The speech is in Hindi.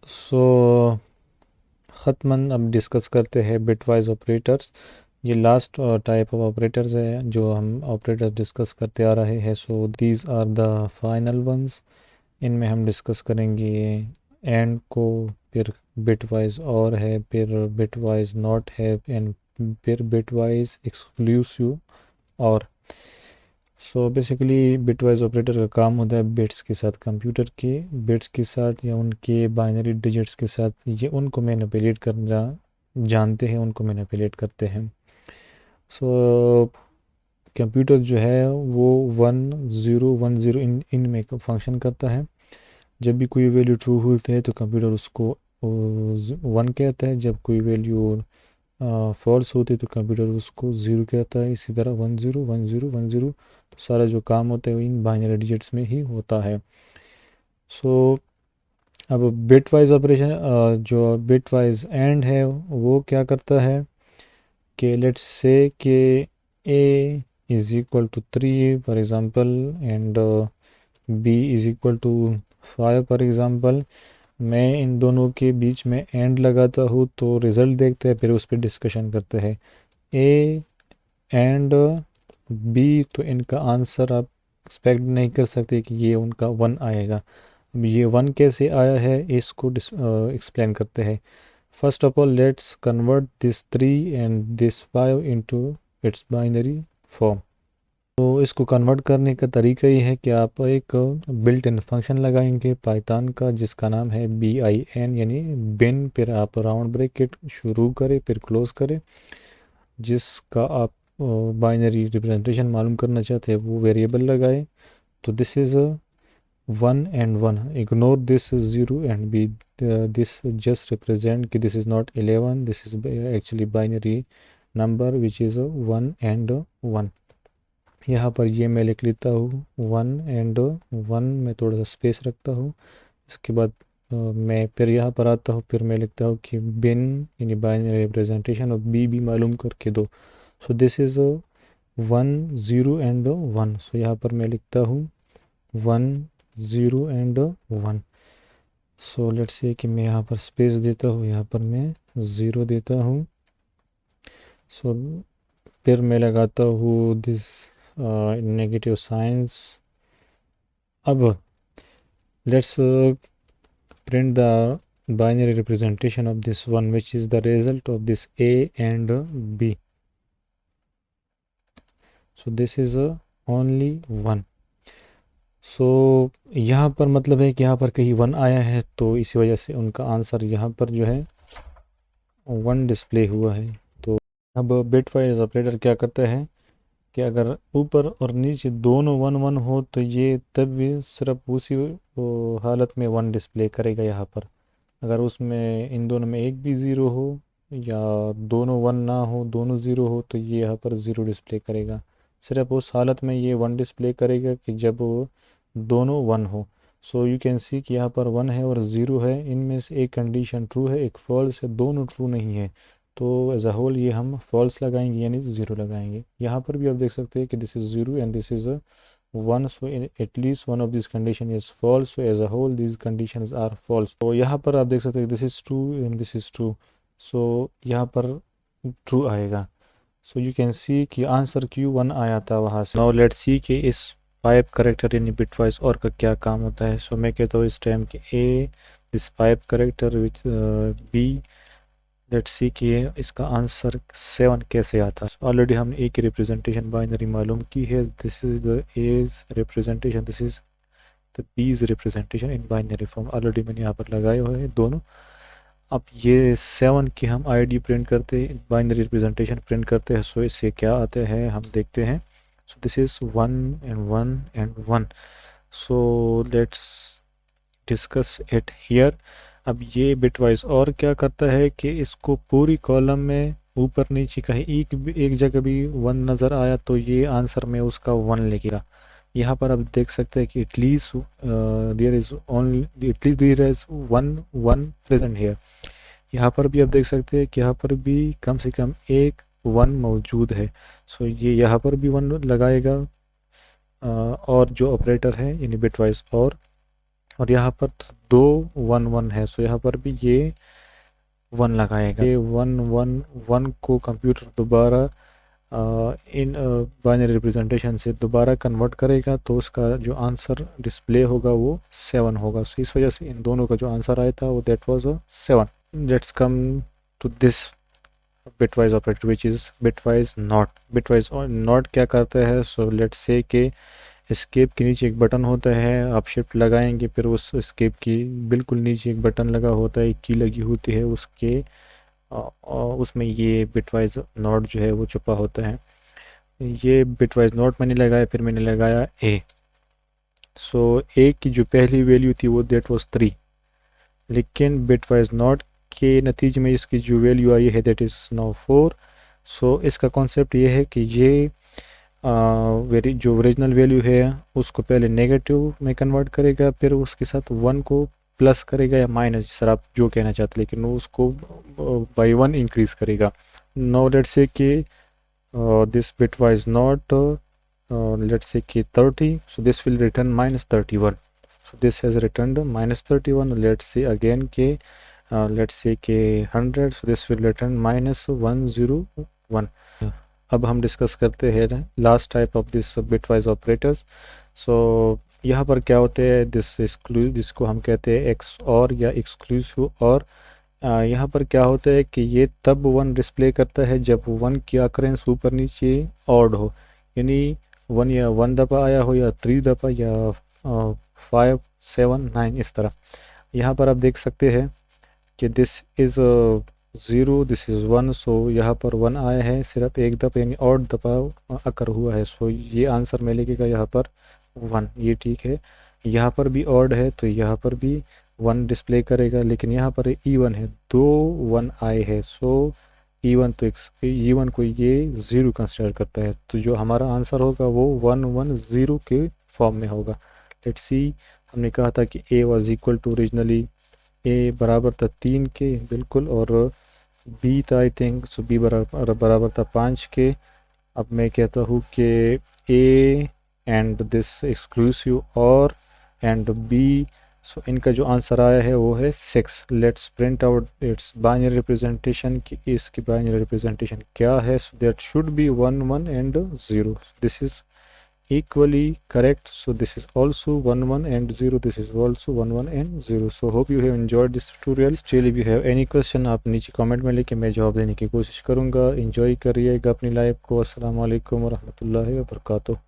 सो ख़त्मन अब डिस्कस करते हैं बिटवाइज ऑपरेटर्स। ये लास्ट टाइप ऑफ ऑपरेटर्स है जो हम ऑपरेटर्स डिस्कस करते आ रहे हैं। So these are the final ones. इनमें हम डिस्कस करेंगे एंड को, फिर बिटवाइज और है, फिर बिटवाइज नॉट है, एंड फिर बिटवाइज एक्सक्लूसिव और। सो बेसिकली बिटवाइज ऑपरेटर का काम होता है बिट्स के साथ, कंप्यूटर के बिट्स के साथ या उनके बाइनरी डिजिट्स के साथ, ये उनको मैनिपुलेट करना जानते हैं, उनको मैनिपुलेट करते हैं। सो कंप्यूटर जो है वो 1 0 1 0 इन में फंक्शन करता है। जब भी कोई वैल्यू ट्रू होती है तो कंप्यूटर उसको 1 कहता है, जब कोई वैल्यू फॉल्स होती है तो कंप्यूटर उसको 0 कहता है। इसी तरह 1 0 1 0 1 0, तो सारा जो काम होता है वो इन बाइनरी डिजिट्स में ही होता है। सो अब बिटवाइज ऑपरेशन, जो बिटवाइज एंड है वो क्या करता है कि लेट्स से कि a is equal to 3 for example and b is equal to 5 for example. मैं इन दोनों के बीच में एंड लगाता हूँ तो रिज़ल्ट देखते हैं, फिर उस पर डिस्कशन करते हैं। ए एंड बी, तो इनका आंसर आप एक्सपेक्ट नहीं कर सकते कि ये उनका 1 आएगा। अब ये 1 कैसे आया है इसको एक्सप्लेन करते हैं। First of all let's convert this 3 and this 5 into its binary form. तो इसको कन्वर्ट करने का तरीका ये है कि आप एक बिल्ट इन फंक्शन लगाएंगे पाइथन का जिसका नाम है bin, यानी बिन, फिर आप राउंड ब्रैकेट शुरू करें फिर क्लोज करें, जिसका आप बाइनरी रिप्रेजेंटेशन मालूम करना चाहते हैं वो वेरिएबल लगाए। तो this is 1 and 1, ignore this 0 and B, this just represent कि this is not 11, this is actually binary number which is 1 and 1। यहाँ पर ये मैं लिख लेता हूँ 1 एंड 1, मैं थोड़ा सा स्पेस रखता हूँ। इसके बाद मैं फिर यहाँ पर आता हूँ, फिर मैं लिखता हूँ कि बिन यानी बाइनरी रिप्रेजेंटेशन ऑफ बी भी मालूम करके दो। So this is 1 0 and 1। सो यहाँ पर मैं लिखता हूँ 1 0 एंड 1। सो लेट्स से कि मैं यहाँ पर स्पेस देता हूँ, यहाँ पर मैं 0 देता हूँ। सो फिर मैं लगाता हूँ दिस नेगेटिव साइंस। अब let's print the binary representation of this one, which is the result of this a and b. So this is only 1. सो यहाँ पर मतलब है कि यहाँ पर कहीं 1 आया है तो इसी वजह से उनका आंसर यहाँ पर जो है 1 डिस्प्ले हुआ है। तो अब बिटवाइज ऑपरेटर क्या करता है कि अगर ऊपर और नीचे दोनों 1 1 हो तो ये तब भी सिर्फ उसी हालत में 1 डिस्प्ले करेगा। यहाँ पर अगर उसमें इन दोनों में एक भी ज़ीरो हो या दोनों 1 ना हो, दोनों ज़ीरो हो, तो ये यहाँ पर 0 डिस्प्ले करेगा। सिर्फ उस हालत में ये 1 डिस्प्ले करेगा कि जब वो दोनों 1 हो। सो यू कैन सी कि यहाँ पर 1 है और 0 है, इनमें से एक कंडीशन ट्रू है एक फॉल्स है, दोनों ट्रू नहीं है। तो एज अ होल ये हम फॉल्स लगाएंगे यानी 0 लगाएंगे। यहाँ पर भी आप देख सकते हैं कि this is 0 and this is 1, so at least one of these condition is false, so as a whole these conditions are false। तो यहाँ पर आप देख सकते हैं this is true and this is true, so यहाँ पर true आएगा। so you can see कि आंसर Q1 आया था वहाँ से। now let's see कि इस 5 करेक्टर यानी बिटवाइज और का क्या काम होता है। so मैं कहता हूँ इस टाइम कि A this 5 character which B, let's see कि इसका आंसर 7 कैसे आता है। ऑलरेडी हमने ए की रिप्रेजेंटेशन बाइनरी मालूम की है, this is the A's representation, this is the B's representation in binary form. Already मैंने यहाँ पर लगाए हुए हैं दोनों। अब ये 7 की हम आईडी प्रिंट करते हैं, बाइनरी रिप्रेजेंटेशन प्रिंट करते हैं। सो इससे क्या आते हैं हम देखते हैं। So this is 1 and 1 and 1। So let's discuss it here. अब ये बिटवाइज और क्या करता है कि इसको पूरी कॉलम में ऊपर नीचे कहीं एक जगह भी 1 नज़र आया तो ये आंसर में उसका 1 लिखेगा। यहाँ पर आप देख सकते हैं कि at least there is only at least there is 1 1 present here. यहाँ पर भी आप देख सकते हैं कि यहाँ पर भी कम से कम एक 1 मौजूद है। सो ये यहाँ पर भी 1 लगाएगा। और जो ऑपरेटर है यानी बिटवाइज और और यहाँ पर 2 1 1 है, सो यहाँ पर भी ये 1 लगाएगा। ये 1 1 1 को कंप्यूटर दोबारा इन बाइनरी रिप्रेजेंटेशन से दोबारा कन्वर्ट करेगा, तो उसका जो आंसर डिस्प्ले होगा वो 7 होगा। सो इस वजह से इन दोनों का जो आंसर आया था वो that was 7। Let's come to this bitwise operator which is bitwise not. Bitwise not क्या करता है, सो लेट्स से कि एस्केप के नीचे एक बटन होता है, आप शिफ्ट लगाएंगे, फिर उस एस्केप की बिल्कुल नीचे एक बटन लगा होता है, एक की लगी होती है उसके, उसमें ये बिटवाइज नॉट जो है वो छुपा होता है। ये बिटवाइज नॉट मैंने लगाया, फिर मैंने लगाया ए। सो ए की जो पहली वैल्यू थी वो दैट वाज 3, लेकिन बिटवाइज नॉट के नतीजे में इसकी जो वैल्यू आई है दैट इज़ नाउ 4। सो इसका कॉन्सेप्ट ये है कि ये जो ओरिजिनल वैल्यू है उसको पहले नेगेटिव में कन्वर्ट करेगा, फिर उसके साथ 1 को प्लस करेगा या माइनस, सर आप जो कहना चाहते, लेकिन वो उसको बाई 1 इंक्रीज करेगा। नाउ लेट्स से कि this bitwise not let's say कि 30, so this will return -31, so this has returned -31। let's say again कि let's say कि 100, so this will return -101। अब हम डिस्कस करते हैं last type of this bitwise operators. So यहाँ पर क्या होते हैं, जिसको हम कहते हैं एक्स और या एक्सक्लूसिव और। यहाँ पर क्या होता है कि ये तब 1 डिस्प्ले करता है जब 1 की अकरेंस ऊपर नीचे ऑड हो, यानी 1 या 1 दफ़ा आया हो या 3 दफ़ा या 5 7 9 इस तरह। यहाँ पर आप देख सकते हैं कि दिस इज़ 0, दिस इज़ 1। सो यहाँ पर 1 आया है सिर्फ एक दफ़ा, यानी ऑड दफ़ा अकर हुआ है। सो ये आंसर मिलेगा यहाँ पर 1, ये ठीक है। यहाँ पर भी ऑड है तो यहाँ पर भी 1 डिस्प्ले करेगा, लेकिन यहाँ पर इवन है, 2 1 आए है। सो इवन तो इवन को ये 0 कंसिडर करता है, तो जो हमारा आंसर होगा वो 1 1 0 के फॉर्म में होगा। लेट्स सी, हमने कहा था कि A was equal to originally, A बराबर था 3 के बिल्कुल, और बी था आई थिंक, सो बी बराबर था 5 के। अब मैं कहता हूँ कि ए एंड दिस एक्सक्लूसिव और एंड बी, सो इनका जो आंसर आया है वो है 6। Let's print out it's binary representation कि इसकी बाइनरी रिप्रेजेंटेशन क्या है। So that should be 1 1 and 0, this is equally correct. So this is also 1 1 and 0, this is also 1 1 and 0. So hope you have enjoyed this tutorial. Still if you have any question आप नीचे कमेंट में लेके मैं जवाब देने की कोशिश करूँगा। enjoy करिएगा अपनी लाइफ को। अस्सलाम वालेकुम वरहमतुल्लाहि वबरकातुहू।